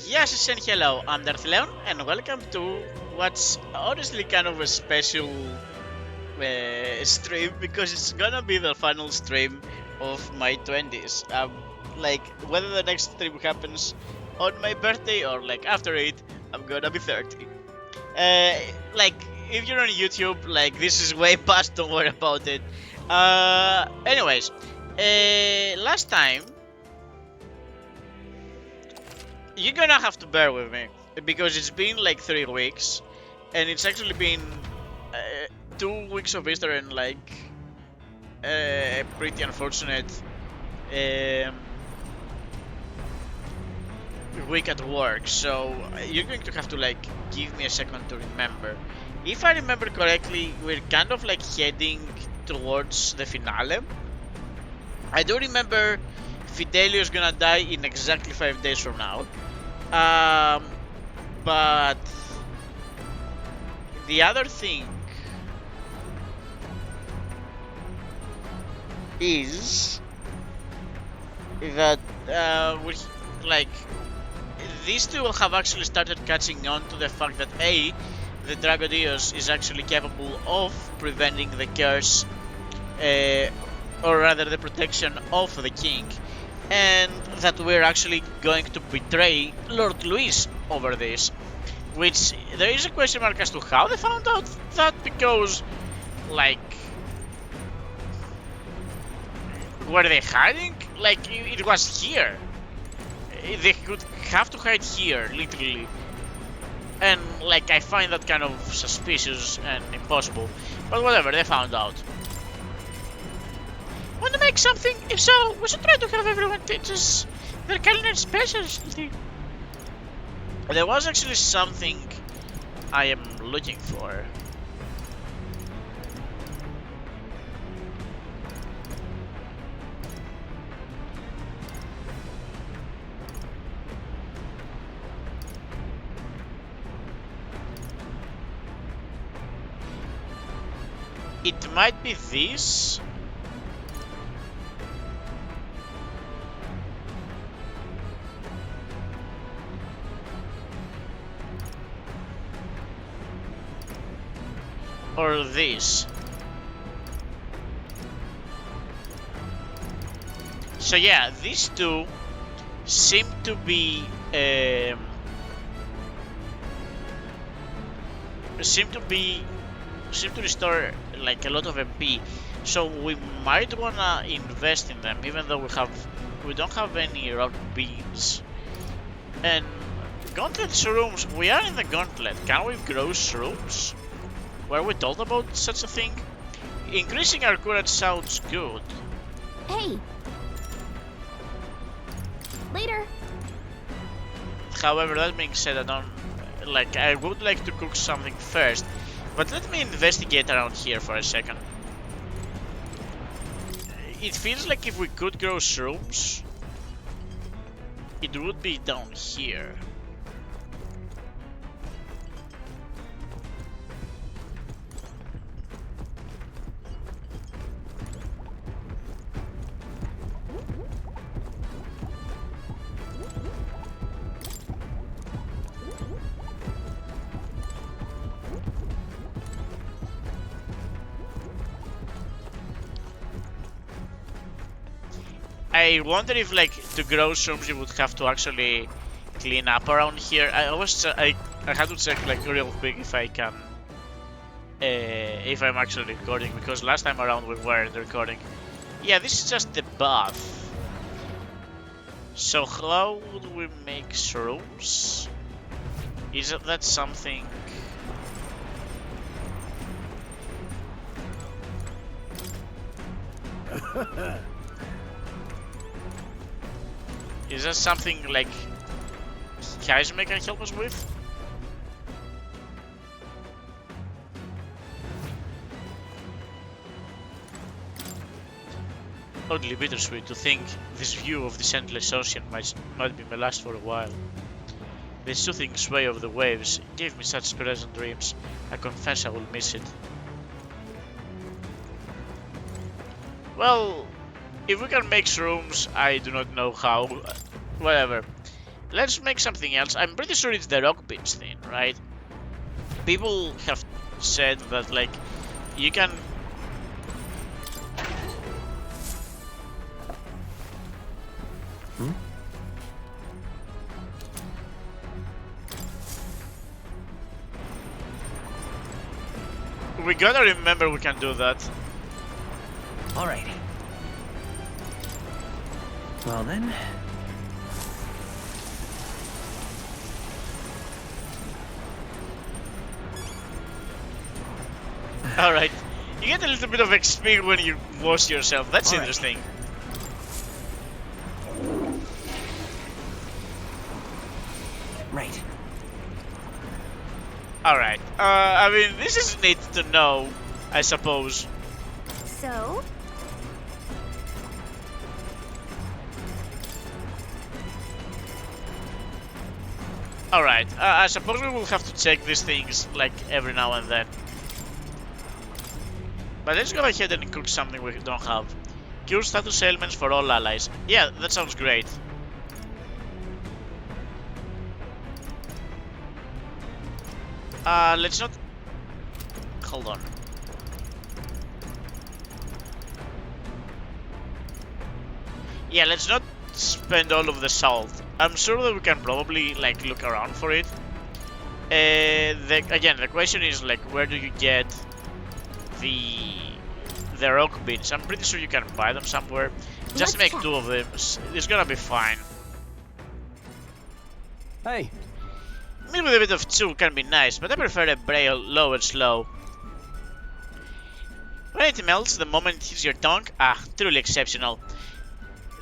Yes, and hello, I'm Darthleon, and welcome to what's honestly kind of a special stream because it's gonna be the final stream of my 20s. Like, whether the next stream happens on my birthday or like after it, I'm gonna be 30. Uh, like, if you're on YouTube, like, this is way past, don't worry about it. Anyways, last time you're gonna have to bear with me because it's been like 3 weeks, and it's actually been 2 weeks of Easter and like a pretty unfortunate um, week at work. So you're going to have to like give me a second to remember. If I remember correctly, we're kind of like heading towards the finale. I do remember Fidelio's gonna die in exactly 5 days from now. But the other thing is that we like these two have actually started catching on to the fact that the Drakodios is actually capable of preventing the curse, or rather the protection of the king, and that we're actually going to betray Lord Louis over this. Which there is a question mark as to how they found out that, because like, were they hiding? Like, it was here. They could have to hide here, literally. And like, I find that kind of suspicious and impossible. But whatever, they found out. Want to make something? If so, we should try to have everyone teach us their culinary specialty. There was actually something I am looking for. It might be this. Or this. So yeah, these two seem to be seem to restore like a lot of MP. So we might wanna invest in them, even though we don't have any rock beams. And gauntlet shrooms, we are in the gauntlet. Can we grow shrooms? Were we told about such a thing? Increasing our courage sounds good. Hey! Later! However, that being said, I would like to cook something first, but let me investigate around here for a second. It feels like if we could grow shrooms, it would be down here. I wonder if, like, to grow shrooms you would have to actually clean up around here. I had to check like real quick if I can, if I'm actually recording, because last time around we weren't recording. Yeah, this is just the bath. So how would we make shrooms? Is that something? Is that something like Kazime can help us with? Oddly bittersweet to think this view of this endless ocean might be my last for a while. The soothing sway of the waves gave me such pleasant dreams. I confess I will miss it. Well, if we can make shrooms, I do not know how. Whatever. Let's make something else. I'm pretty sure it's the rock beach thing, right? People have said that, like, you can... We gotta remember we can do that. Alright. Well then. Alright. You get a little bit of XP when you wash yourself. That's Alright. interesting. Right. Alright. I mean, this is neat to know, I suppose. So, Alright. I suppose we will have to check these things, like, every now and then. But let's go ahead and cook something we don't have. Cure status ailments for all allies. Yeah, that sounds great. Let's not... Hold on. Yeah, let's not spend all of the salt. I'm sure that we can probably, like, look around for it. Again, the question is, like, where do you get the rock beans? I'm pretty sure you can buy them somewhere. Just Let's make check. 2 of them. It's gonna be fine. Hey. Meat with a bit of chew can be nice, but I prefer a braille low and slow. When it melts, the moment it hits your tongue, truly exceptional.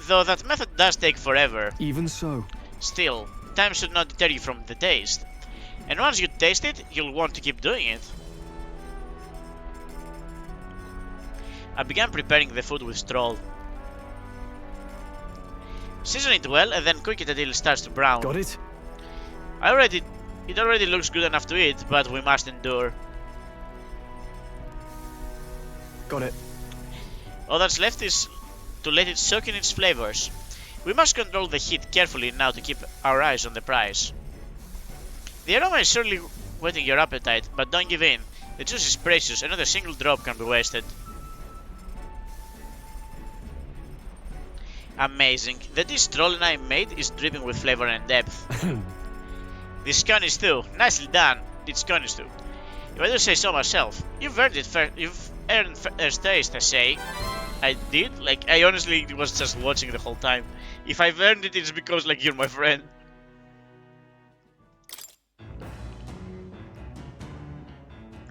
Though that method does take forever. Even so. Still, time should not deter you from the taste. And once you taste it, you'll want to keep doing it. I began preparing the food with Stroll. Season it well and then cook it until it starts to brown. Got it? It already looks good enough to eat, but we must endure. Got it. All that's left is to let it soak in its flavors. We must control the heat carefully now to keep our eyes on the prize. The aroma is surely whetting your appetite, but don't give in. The juice is precious and not a single drop can be wasted. Amazing. The dish Troll and I made is dripping with flavor and depth. This scone stew, nicely done. It's scone stew. If I do say so myself, you've earned it. You've earned first taste, I say. I did. Like, I honestly was just watching the whole time. If I've earned it, it's because, like, you're my friend.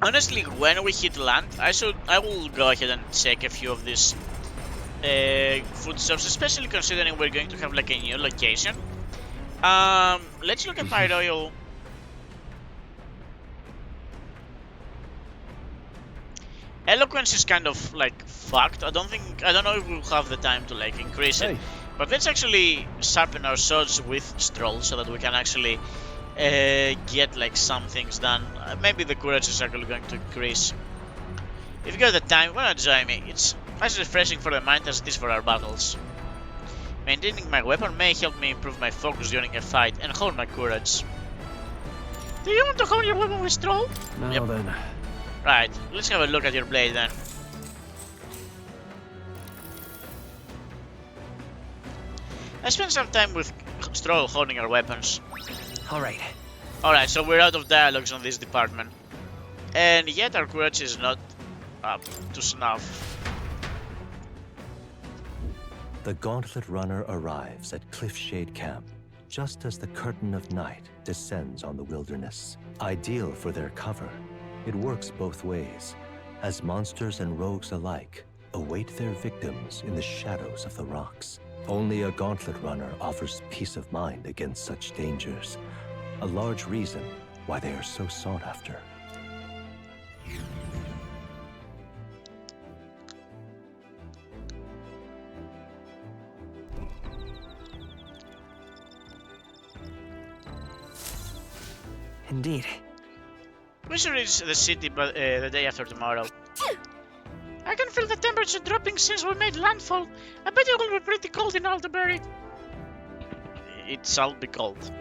Honestly, when we hit land, I will go ahead and check a few of these food shops, especially considering we're going to have like a new location. Let's look at my royal. Eloquence is kind of like fucked. I don't know if we'll have the time to like increase it. But let's actually sharpen our swords with Stroll so that we can actually get like some things done. Maybe the courage is actually going to increase. If you got the time, why not join me? It's as refreshing for the mind as it is for our battles. Maintaining my weapon may help me improve my focus during a fight and hone my courage. Do you want to hone your weapon with Stroll? Now Yep. then. Right, let's have a look at your blade then. I spent some time with Stroll honing our weapons. Alright. Alright, so we're out of dialogues on this department. And yet our courage is not up to snuff. The Gauntlet Runner arrives at Cliffshade Camp, just as the curtain of night descends on the wilderness. Ideal for their cover, it works both ways, as monsters and rogues alike await their victims in the shadows of the rocks. Only a Gauntlet Runner offers peace of mind against such dangers, a large reason why they are so sought after. Indeed. We should reach the city the day after tomorrow. I can feel the temperature dropping since we made landfall. I bet it will be pretty cold in Alderbury. it shall be called.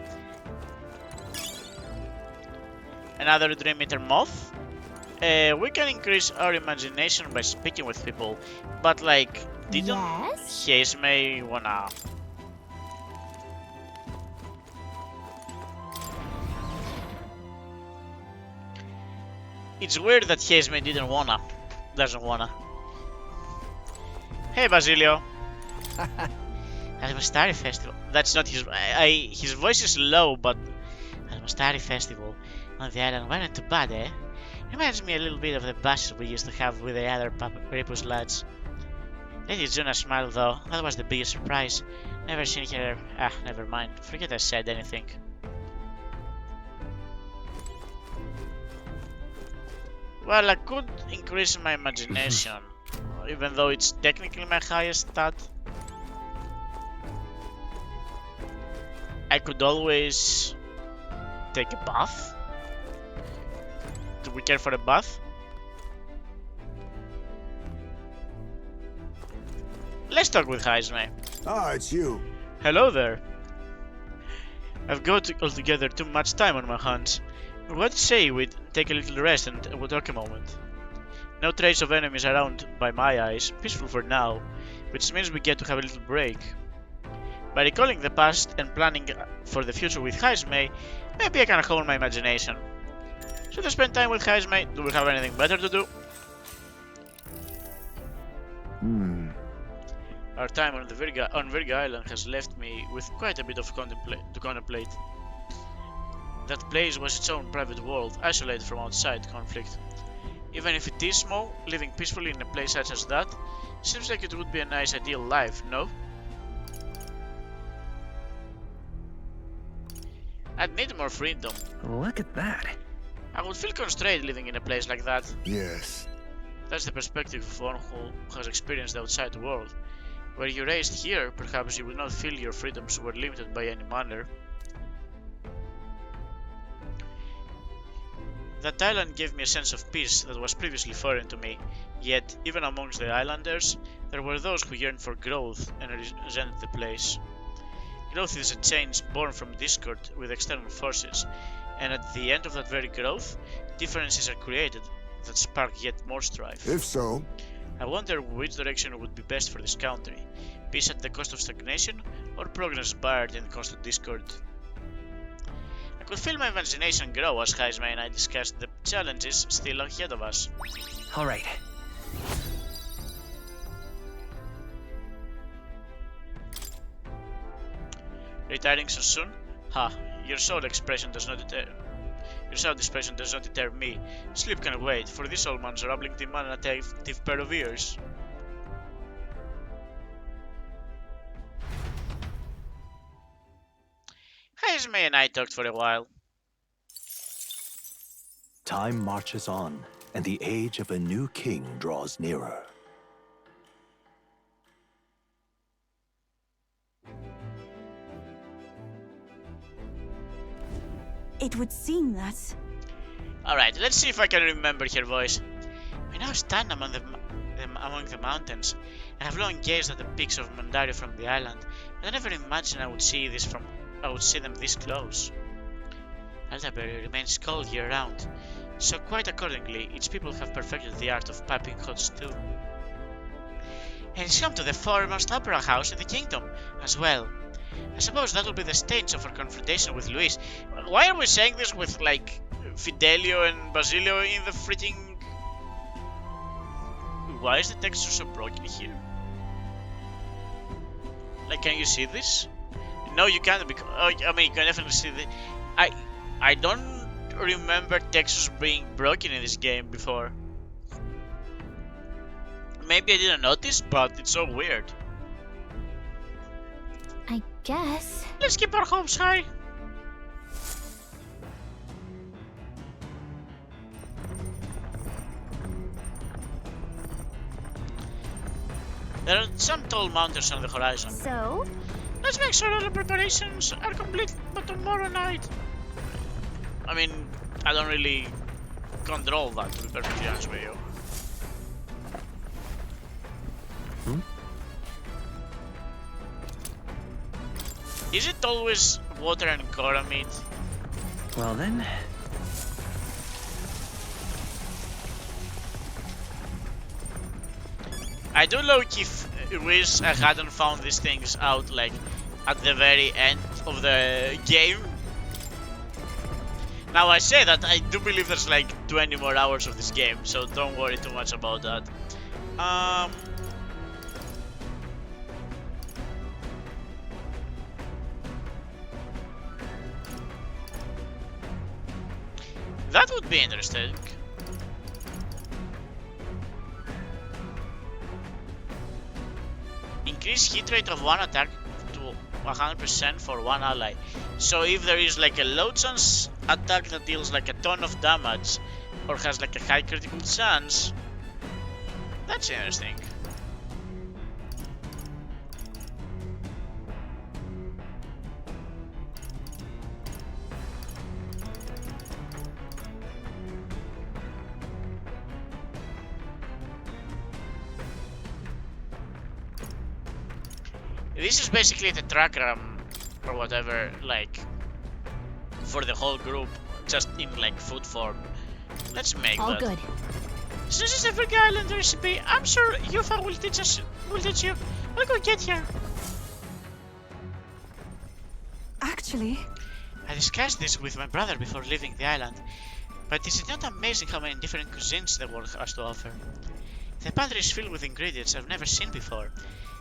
Another Dream Eater moth. We can increase our imagination by speaking with people, but like, didn't Yes? Hazemay wanna? It's weird that Hazemay doesn't wanna. Hey Basilio. Almastari Festival. That's not his. His voice is low, but Almastari Festival on the island weren't too bad, eh? Reminds me a little bit of the buses we used to have with the other Repus lads. Lady Juna smiled though. That was the biggest surprise. Never seen her. Ah, never mind. Forget I said anything. Well, I could increase my imagination, even though it's technically my highest stat. I could always take a bath. Do we care for a bath? Let's talk with Hazemay. Ah, it's you. Hello there. I've got altogether too much time on my hands. What do you say we take a little rest and we'll talk a moment? No trace of enemies around by my eyes, peaceful for now, which means we get to have a little break. By recalling the past and planning for the future with Hazemay, maybe I can hone my imagination. Should I spend time with Hazemay? Do we have anything better to do? Our time on Virga Island has left me with quite a bit of to contemplate. That place was its own private world, isolated from outside conflict. Even if it is small, living peacefully in a place such as that seems like it would be a nice ideal life, no? I'd need more freedom. Look at that. I would feel constrained living in a place like that. Yes. That's the perspective of one who has experienced the outside world. Were you raised here, perhaps you would not feel your freedoms were limited by any manner. That island gave me a sense of peace that was previously foreign to me, yet, even amongst the islanders, there were those who yearned for growth and resented the place. Growth is a change born from discord with external forces, and at the end of that very growth, differences are created that spark yet more strife. If so, I wonder which direction would be best for this country, peace at the cost of stagnation, or progress barred in constant discord. I could feel my imagination grow as Hazemay and I discussed the challenges still ahead of us. All right. Retiring so soon? Ha, your soul expression does not deter. Your soul expression does not deter me. Sleep can wait, for this old man's rambling demand an attentive pair of ears. Hazemay and I talked for a while. Time marches on, and the age of a new king draws nearer. It would seem that... Alright, let's see if I can remember her voice. We now stand among the mountains. I have long gazed at the peaks of Mandario from the island, but I never imagined I would see them this close. Elderberry remains cold year round, so quite accordingly, its people have perfected the art of piping hot stew. And it's home to the foremost opera house in the kingdom, as well. I suppose that will be the stage of our confrontation with Luis. Why are we saying this with, like, Fidelio and Basilio in the freaking... Why is the texture so broken here? Like, can you see this? No, you can't, because... I mean, you can definitely see the... I don't remember textures being broken in this game before. Maybe I didn't notice, but it's so weird. I guess... Let's keep our hopes high. There are some tall mountains on the horizon. So? Let's make sure all the preparations are complete by tomorrow night. I mean, I don't really control that, to be perfectly honest with you. Is it always water and Cora meat? Well then, I do low-key wish I hadn't found these things out like at the very end of the game. Now I say that I do believe there's like 20 more hours of this game, so don't worry too much about that. That would be interesting. Increase hit rate of one attack to 100% for one ally. So if there is like a low chance attack that deals like a ton of damage or has like a high critical chance, that's interesting. This is basically the tracker or whatever, like for the whole group, just in like food form. Let's make All that. good. This is a Virgo Island recipe. I'm sure Yufa will teach you. I'll go get her. Actually, I discussed this with my brother before leaving the island, but is it not amazing how many different cuisines the world has to offer? The pantry is filled with ingredients I've never seen before,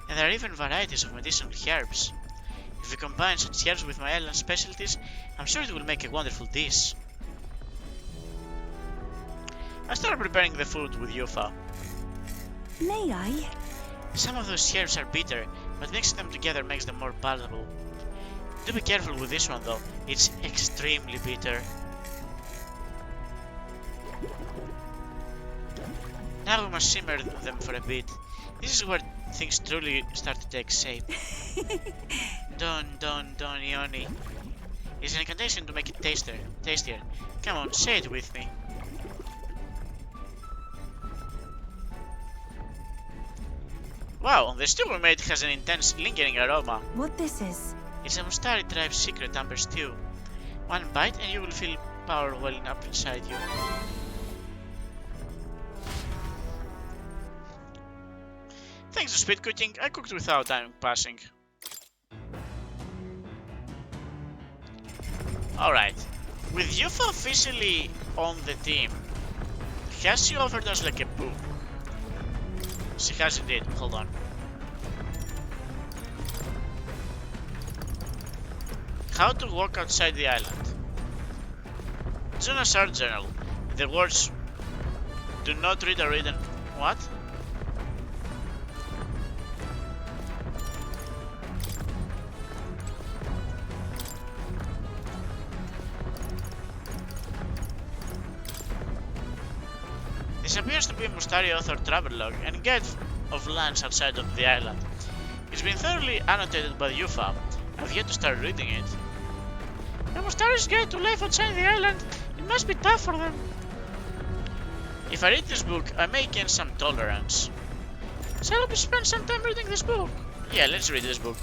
and there are even varieties of medicinal herbs. If we combine such herbs with my island specialties, I'm sure it will make a wonderful dish. I started preparing the food with Yufa. may I? Some of those herbs are bitter, but mixing them together makes them more palatable. Do be careful with this one though, it's extremely bitter. Now we must simmer them for a bit. This is where things truly start to take shape. Don Ioni. It's an incantation to make it tastier. Come on, say it with me. Wow, the stew we made has an intense lingering aroma. What this is? It's a Mustari tribe's secret amber stew. One bite and you will feel power welling up inside you. Thanks to speed cooking, I cooked without time passing. Alright, with Yufa officially on the team, has she offered us like a book? She has indeed, hold on. How to walk outside the island. Jonas Art Journal. The words do not read are written. What? This appears to be a Mustari author travelogue and guide of lands outside of the island. It's been thoroughly annotated by Yufa. I've yet to start reading it. The Mustari's guide to life outside the island. It must be tough for them. If I read this book, I may gain some tolerance. Shall we spend some time reading this book? Yeah, let's read this book.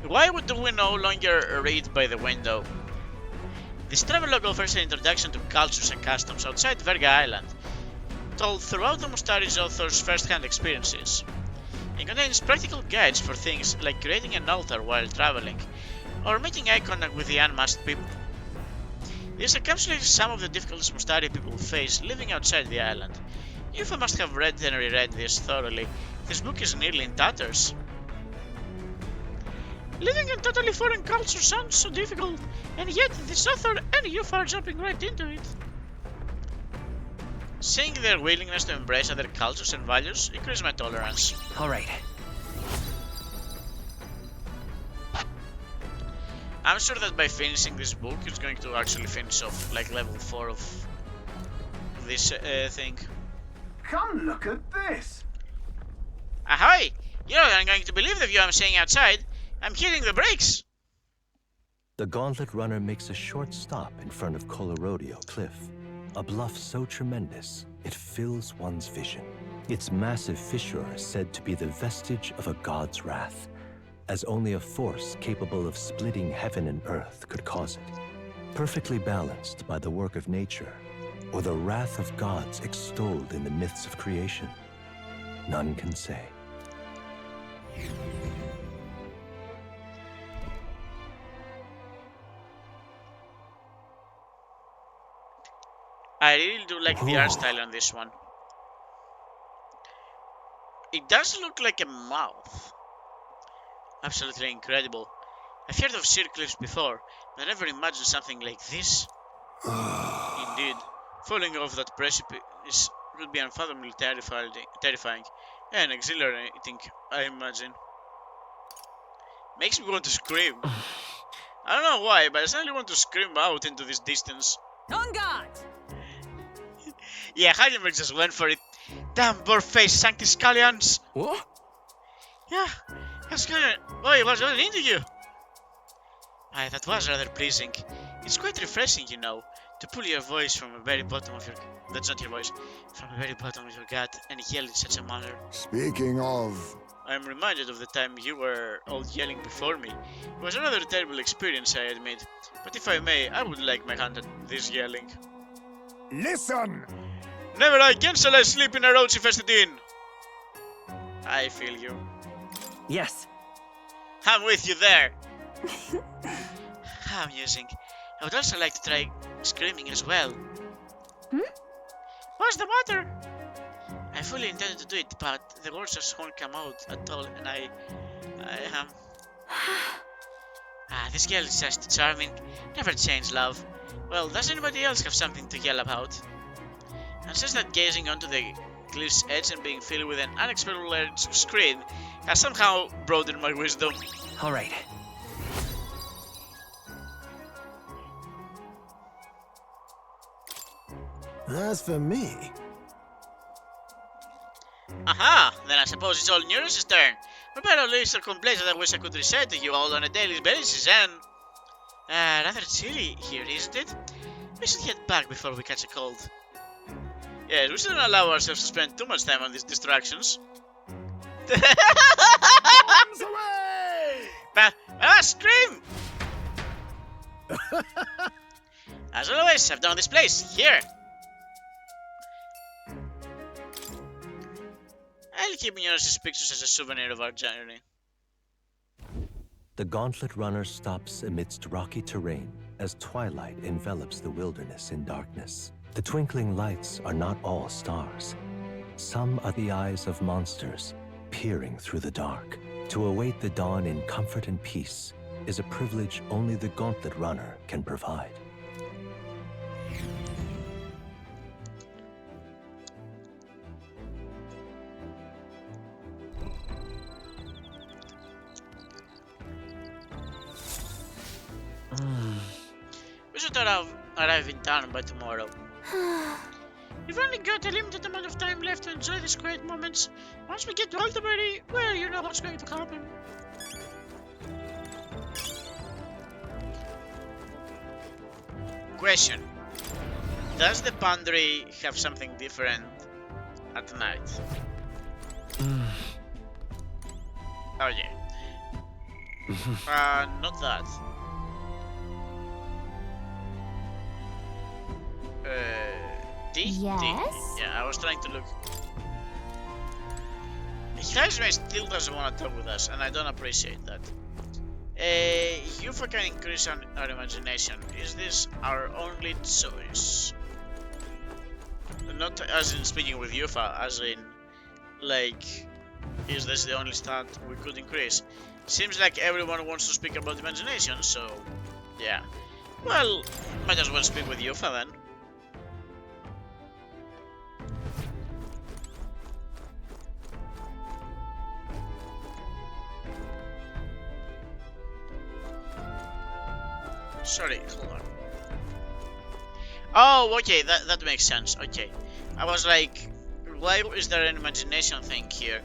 Why do we no longer read by the window? This travelogue offers an introduction to cultures and customs outside Verga Island, told throughout the Mustari's author's first-hand experiences. It contains practical guides for things like creating an altar while traveling, or making eye contact with the unmasked people. This encapsulates some of the difficulties Mustari people face living outside the island. Yufa must have read and reread this thoroughly. This book is nearly in tatters. Living in totally foreign culture sounds so difficult, and yet this author and Yufa are jumping right into it. Seeing their willingness to embrace other cultures and values increases my tolerance. Alright. I'm sure that by finishing this book, it's going to actually finish off like level 4 of this thing. Come look at this! Ahoy! You're not going to believe the view I'm seeing outside. I'm hitting the brakes! The Gauntlet Runner makes a short stop in front of Colorodeo Cliff, a bluff so tremendous it fills one's vision. Its massive fissure is said to be the vestige of a god's wrath, as only a force capable of splitting heaven and earth could cause it. Perfectly balanced by the work of nature, or the wrath of gods extolled in the myths of creation, none can say. I really do like the art style on this one. It does look like a mouth. Absolutely incredible. I've heard of sheer cliffs before, but I never imagined something like this. Indeed, falling off that precipice would be unfathomably terrifying and exhilarating, I imagine. Makes me want to scream. I don't know why, but I suddenly want to scream out into this distance. On guard! Yeah, Heidelberg just went for it. Damn, boar-faced Sancti Scallions! What? Yeah, Scallion. Boy, it was running into you! Aye, that was rather pleasing. It's quite refreshing, you know, to pull your voice from the very bottom of your... That's not your voice. From the very bottom of your gut and yell in such a manner. Speaking of... I'm reminded of the time you were all yelling before me. It was a rather terrible experience, I admit. But if I may, I would like my hand at this yelling. Listen! Never again shall I sleep in a roach infested inn! I feel you. Yes. I'm with you there! How amusing. I would also like to try screaming as well. What's the matter? I fully intended to do it, but the words just won't come out at all, and I this girl is just charming. Never change, love. Well, does anybody else have something to yell about? And says that gazing onto the cliff's edge and being filled with an unexpected urge to scream has somehow broadened my wisdom. All right. As for me... Aha! Then I suppose it's all Neuros's turn. Prepare a list of complaints that I wish I could recite to you all on a daily basis, and... rather chilly here, isn't it? We should head back before we catch a cold. Yes, we shouldn't allow ourselves to spend too much time on these distractions. Arms away! Scream! As always, I've done this place, here! I'll keep Neuros's pictures as a souvenir of our journey. The gauntlet runner stops amidst rocky terrain as twilight envelops the wilderness in darkness. The twinkling lights are not all stars. Some are the eyes of monsters, peering through the dark. To await the dawn in comfort and peace is a privilege only the gauntlet runner can provide. We should arrive in town by tomorrow. We've only got a limited amount of time left to enjoy these quiet moments. Once we get to Alderbury, well, you know what's going to happen. Question. Does the Pandry have something different at night? Oh yeah. Not that. Yes? Yeah, I was trying to look. Hajime still doesn't want to talk with us, and I don't appreciate that. Yufa can increase our imagination. Is this our only choice? Not as in speaking with Yufa, as in, like, is this the only stat we could increase? Seems like everyone wants to speak about imagination, so yeah. Well, might as well speak with Yufa then. Sorry, hold on. Oh, okay, that makes sense. Okay, I was like, why is there an imagination thing here?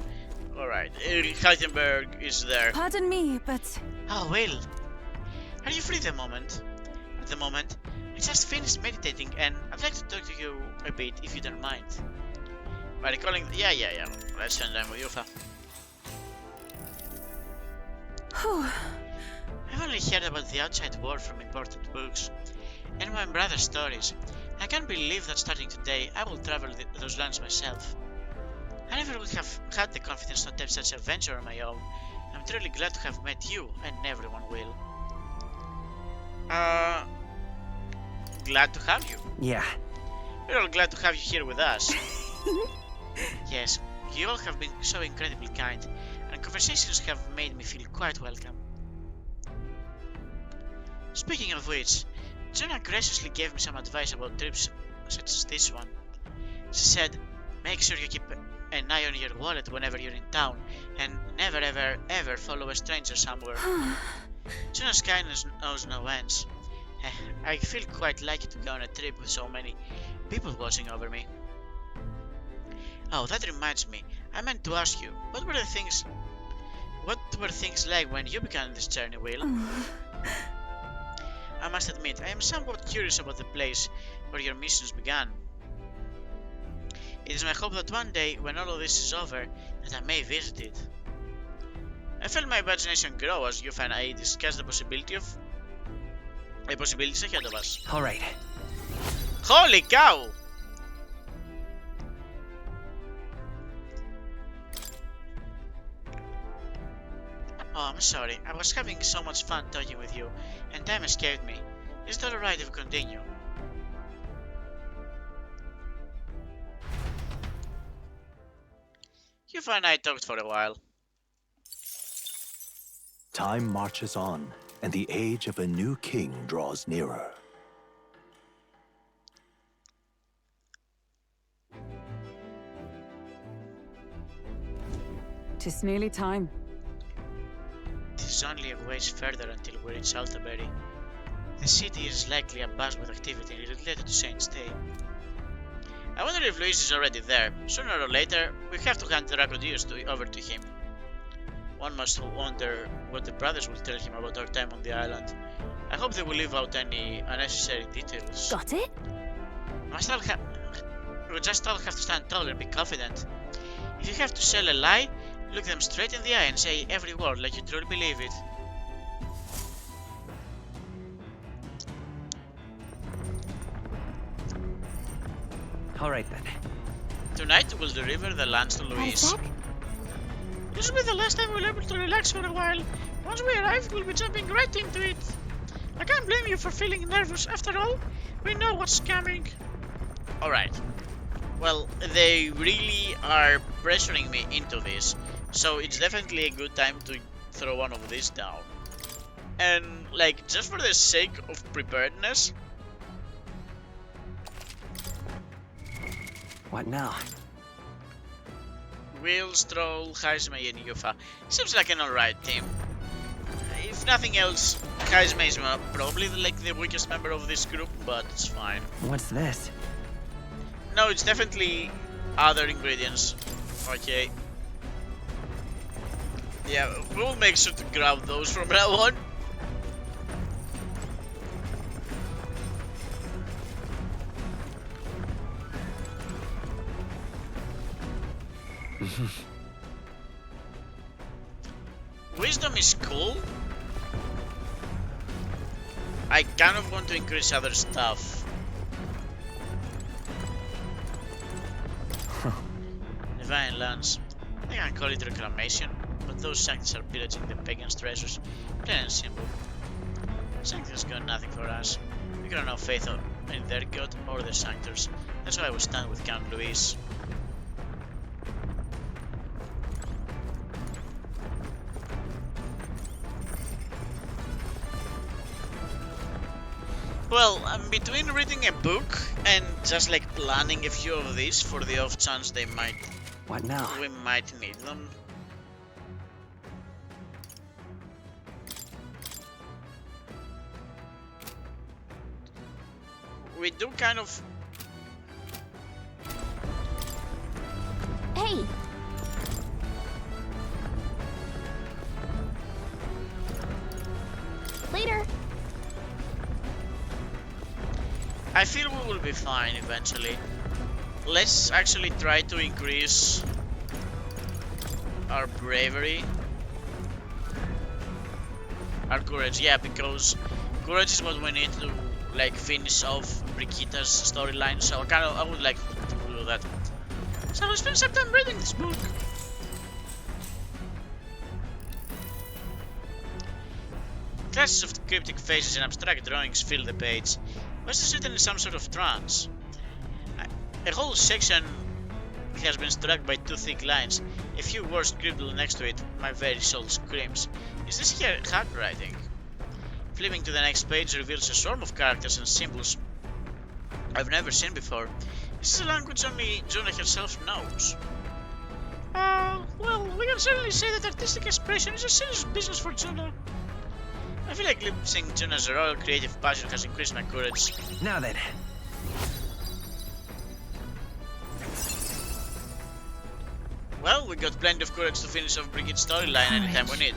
Alright, Heidelberg is there. Pardon me, but... Oh, well. Are you free at the moment? At the moment, I just finished meditating and I'd like to talk to you a bit if you don't mind. By recalling... Yeah. Let's spend time with Yufa. I've only heard about the outside world from important books and my brother's stories. I can't believe that starting today, I will travel those lands myself. I never would have had the confidence to attempt such an adventure on my own. I'm truly glad to have met you, and everyone will. Glad to have you. Yeah. We're all glad to have you here with us. Yes, you all have been so incredibly kind, and conversations have made me feel quite welcome. Speaking of which, Jonah graciously gave me some advice about trips such as this one. She said, make sure you keep an eye on your wallet whenever you're in town, and never ever follow a stranger somewhere. Jonah's kindness knows no ends. I feel quite lucky to go on a trip with so many people watching over me. Oh, that reminds me, I meant to ask you, what were things like when you began this journey, Will? I must admit, I am somewhat curious about the place where your missions began. It is my hope that one day, when all of this is over, that I may visit it. I felt my imagination grow as you and I discussed the possibilities ahead of us. Alright. Holy cow! Oh, I'm sorry. I was having so much fun talking with you, and time escaped me. Is that alright if we continue? You and I talked for a while. Time marches on, and the age of a new king draws nearer. Tis nearly time. It is only a ways further until we reach Altaberry. The city is likely abuzz with activity related to Saint's Day. I wonder if Luis is already there. Sooner or later, we have to hand Drakodios over to him. One must wonder what the brothers will tell him about our time on the island. I hope they will leave out any unnecessary details. Got it? We just all have to stand tall and be confident. If you have to sell a lie, look them straight in the eye and say every word like you truly believe it. Alright then. Tonight we'll deliver the lands to Luis. This will be the last time we'll be able to relax for a while. Once we arrive, we'll be jumping right into it. I can't blame you for feeling nervous. After all, we know what's coming. Alright. Well, they really are pressuring me into this, so it's definitely a good time to throw one of these down. And, like, just for the sake of preparedness. What now? Will, Stroll, Haizme, and Yufa. Seems like an alright team. If nothing else, Haizme is probably like the weakest member of this group, but it's fine. What's this? No, it's definitely other ingredients. Okay. Yeah, we'll make sure to grab those from now on. Wisdom is cool. I kind of want to increase other stuff. Divine Lance. I can call it reclamation, but those sanctums are pillaging the pagans' treasures. Plain and simple. Sanctums got nothing for us. We got no faith in their god or their sanctors. That's why we stand with Count Luis. Well, between reading a book and just like planning a few of these for the off chance we might need them. We do kind of... Hey! Later! I feel we will be fine eventually. let's actually try to increase our bravery. Our courage, yeah, because courage is what we need to like finish off Brigitta's storyline, so I would like to do that. So I will spend some time reading this book. Classes of cryptic faces and abstract drawings fill the page. Was this written in some sort of trance? A whole section has been struck by two thick lines. A few words scribbled next to it. My very soul screams. Is this here handwriting? Flipping to the next page reveals a swarm of characters and symbols I've never seen before. This is a language only Juna herself knows. Well, we can certainly say that artistic expression is a serious business for Juna. I feel like lip-syncing Juna's royal creative passion has increased my courage. Now then. Well, we got plenty of courage to finish off Brigitte's storyline anytime we need.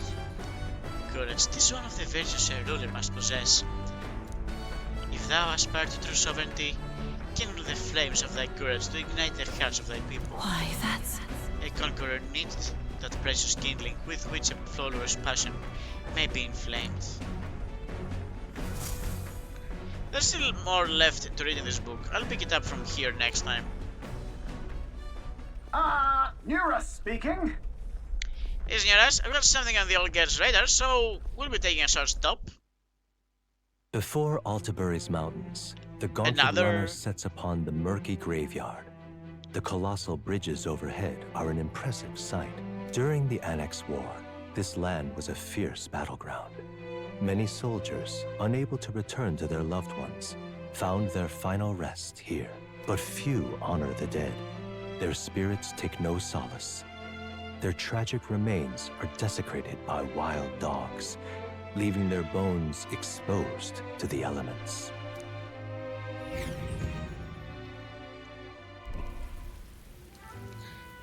Courage, this is one of the virtues a ruler must possess. If thou aspire to true sovereignty, kindle the flames of thy courage to ignite the hearts of thy people. Why, that's... A conqueror needs that precious kindling with which a follower's passion may be inflamed. There's still more left to read in this book. I'll pick it up from here next time. Nura speaking. Yes, Neras, I've got something on the old girl's radar, so we'll be taking a short stop. Before Altabury's mountains, the gauntlet runner sets upon the murky graveyard. The colossal bridges overhead are an impressive sight. During the Annex War, this land was a fierce battleground. Many soldiers, unable to return to their loved ones, found their final rest here. But few honor the dead. Their spirits take no solace. Their tragic remains are desecrated by wild dogs, leaving their bones exposed to the elements.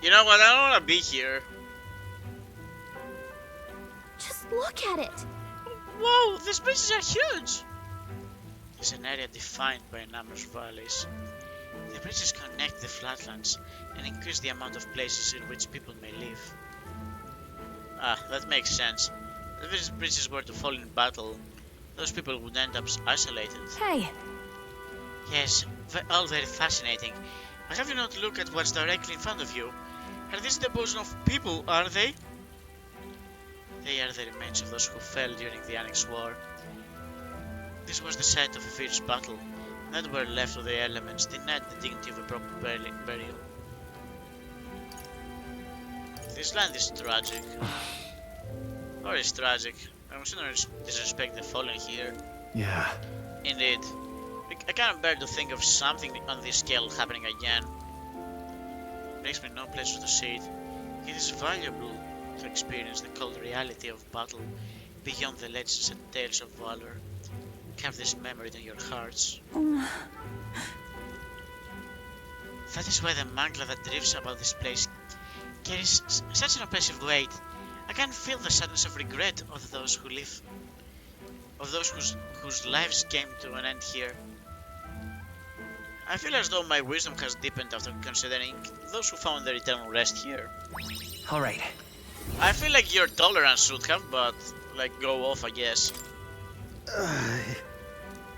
You know what? I don't want to be here. Just look at it. Whoa, these bridges are huge! It's an area defined by enormous valleys. The bridges connect the flatlands and increase the amount of places in which people may live. Ah, that makes sense. If these bridges were to fall in battle, those people would end up isolated. Hey! Yes, all very fascinating. But have you not looked at what's directly in front of you? Are these the bones of people, are they? They are the remains of those who fell during the Annex War. This was the site of a fierce battle, that were left of the elements, denied the dignity of a proper burial. This land is tragic. Or is tragic. I shouldn't disrespect the fallen here. Yeah. Indeed. I can't bear to think of something on this scale happening again. Brings me no pleasure to see it. It is valuable to experience the cold reality of battle beyond the legends and tales of valor. Have this memory in your hearts. That is why the mangla that drifts about this place carries such an oppressive weight. I can feel the sadness of regret of those who live, of those whose lives came to an end here. I feel as though my wisdom has deepened after considering those who found their eternal rest here. All right. I feel like your tolerance should have, but like go off, I guess.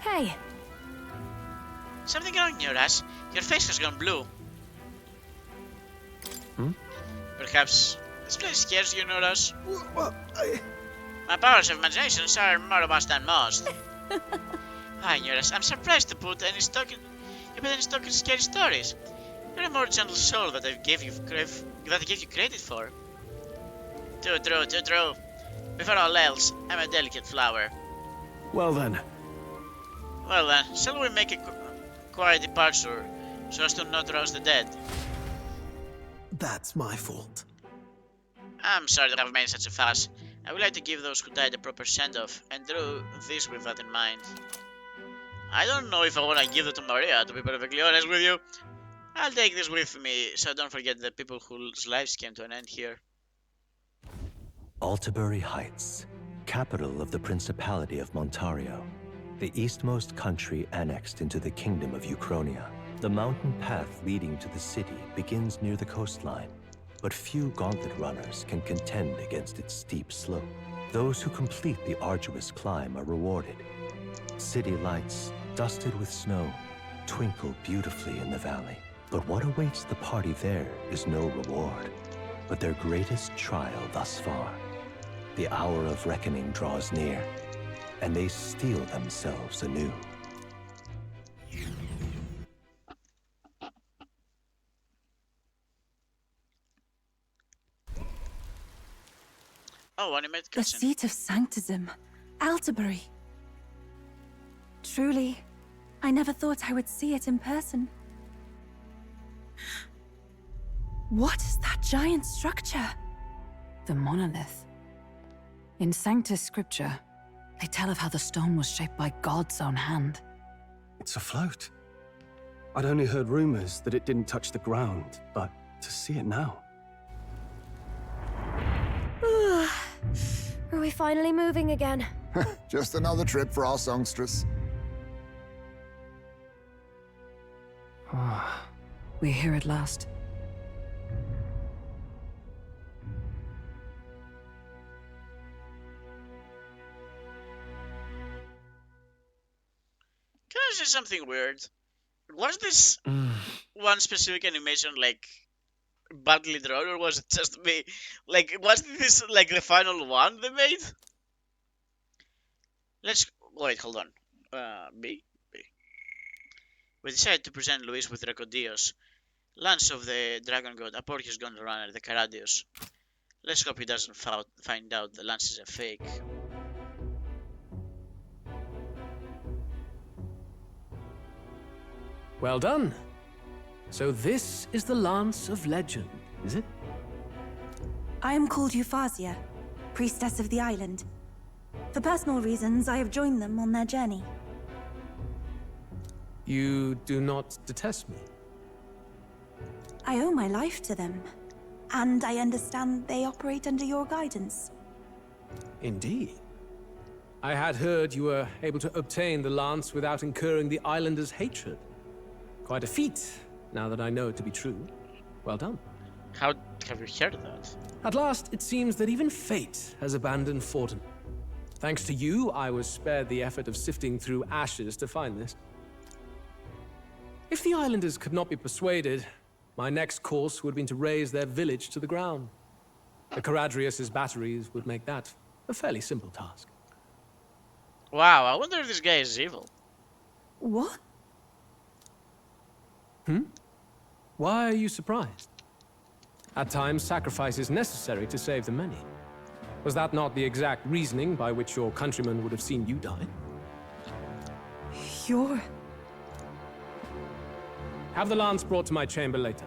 Hey! Something wrong, Neras. Your face has gone blue. Perhaps this place scares you, Neras? Well, My powers of imagination are more robust than most. Hi, Neras. I'm surprised to put any stock in scary stories. You're a more gentle soul that I gave you credit for. Too true, too true. Before all else, I'm a delicate flower. well then. Well then, shall we make a quiet departure so as to not rouse the dead? That's my fault. I'm sorry to have made such a fuss. I would like to give those who died a proper send-off, and drew this with that in mind. I don't know if I want to give it to Maria, to be perfectly honest with you. I'll take this with me, so don't forget the people whose lives came to an end here. Altabury Heights, capital of the Principality of Montario, the eastmost country annexed into the Kingdom of Uchronia. The mountain path leading to the city begins near the coastline, but few gauntlet runners can contend against its steep slope. Those who complete the arduous climb are rewarded. City lights, dusted with snow, twinkle beautifully in the valley. But what awaits the party there is no reward, but their greatest trial thus far. The hour of reckoning draws near, and they steel themselves anew. Oh, animated The cutscene. seat of Sanctism, Altabury. Truly, I never thought I would see it in person. What is that giant structure? The monolith. In Sanctus scripture, they tell of how the stone was shaped by God's own hand. It's afloat. I'd only heard rumors that it didn't touch the ground, but to see it now. Are we finally moving again? Just another trip for our songstress. We're here at last. Can I say something weird? Was this one specific animation like badly drawn, or was it just me? Like, was this like the final one they made? Let's wait. Hold on. B. We decided to present Luis with Drakodios, lance of the dragon god, a Porky's gone runner, the Karadios. Let's hope he doesn't find out the lance is a fake. Well done. So this is the Lance of Legend, is it? I am called Euphrasia, priestess of the island. For personal reasons, I have joined them on their journey. You do not detest me? I owe my life to them, and I understand they operate under your guidance. Indeed. I had heard you were able to obtain the lance without incurring the islanders' hatred. Quite a feat, now that I know it to be true. Well done. How have you heard that? At last, it seems that even fate has abandoned Fortin. Thanks to you, I was spared the effort of sifting through ashes to find this. If the islanders could not be persuaded, my next course would have been to raze their village to the ground. The Caradrius' batteries would make that a fairly simple task. Wow, I wonder if this guy is evil. What? Why are you surprised? At times, sacrifice is necessary to save the many. Was that not the exact reasoning by which your countrymen would have seen you die? You're... Have the lance brought to my chamber later.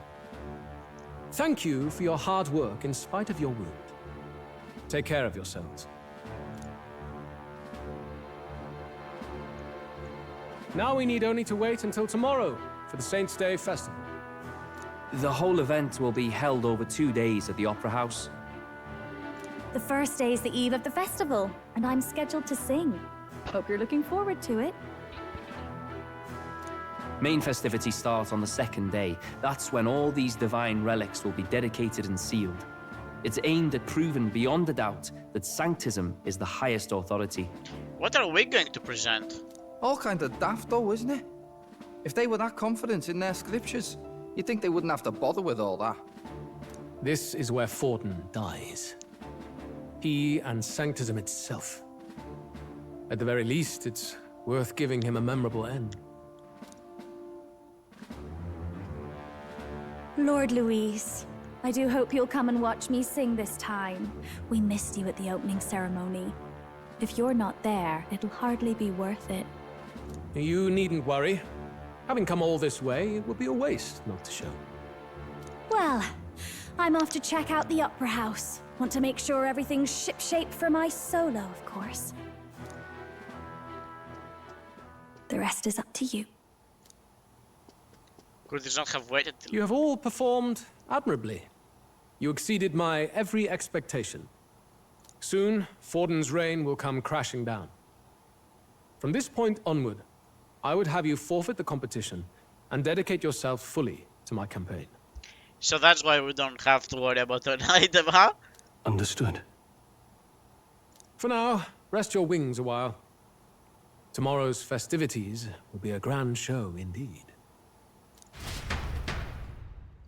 Thank you for your hard work in spite of your wound. Take care of yourselves. Now we need only to wait until tomorrow for the Saints' Day festival. The whole event will be held over 2 days at the Opera House. The first day is the eve of the festival, and I'm scheduled to sing. Hope you're looking forward to it. Main festivities start on the second day. That's when all these divine relics will be dedicated and sealed. It's aimed at proving beyond a doubt that Sanctism is the highest authority. What are we going to present? All kind of daft though, isn't it? If they were that confident in their scriptures, you'd think they wouldn't have to bother with all that. This is where Fortin dies. He and Sanctism itself. At the very least, it's worth giving him a memorable end. Lord Louise, I do hope you'll come and watch me sing this time. We missed you at the opening ceremony. If you're not there, it'll hardly be worth it. You needn't worry. Having come all this way, it would be a waste not to show. Well, I'm off to check out the Opera House. Want to make sure everything's shipshape for my solo, of course. The rest is up to you. Could this not have waited till... You have all performed admirably. You exceeded my every expectation. Soon, Fortin's reign will come crashing down. From this point onward, I would have you forfeit the competition and dedicate yourself fully to my campaign. So that's why we don't have to worry about an item, huh? Understood. For now, rest your wings a while. Tomorrow's festivities will be a grand show indeed.